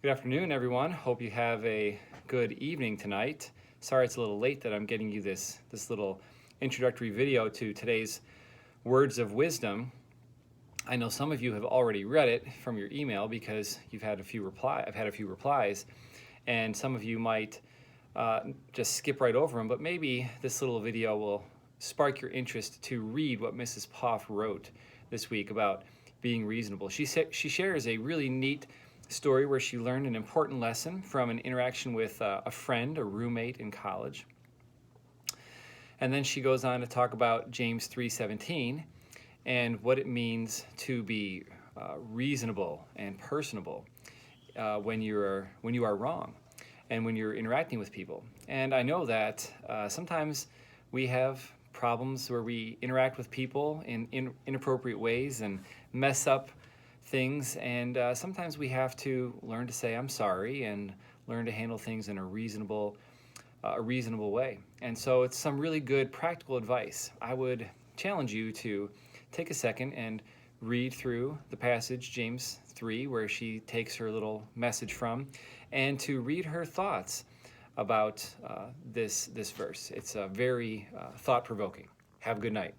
Good afternoon, everyone. Hope you have a good evening tonight. Sorry it's a little late that I'm getting you this little introductory video to today's words of wisdom. I know some of you have already read it from your email because I've had a few replies, and some of you might just skip right over them, but maybe this little video will spark your interest to read what Mrs. Poff wrote this week about being reasonable. She shares a really neat story where she learned an important lesson from an interaction with a friend, a roommate in college. And then she goes on to talk about James 3:17 and what it means to be reasonable and personable when you are wrong and when you're interacting with people. And I know that sometimes we have problems where we interact with people in inappropriate ways and mess up things, and sometimes we have to learn to say I'm sorry and learn to handle things in a reasonable way. And so it's some really good practical advice. I would challenge you to take a second and read through the passage, James 3, where she takes her little message from, and to read her thoughts about this verse. It's very thought-provoking. Have a good night.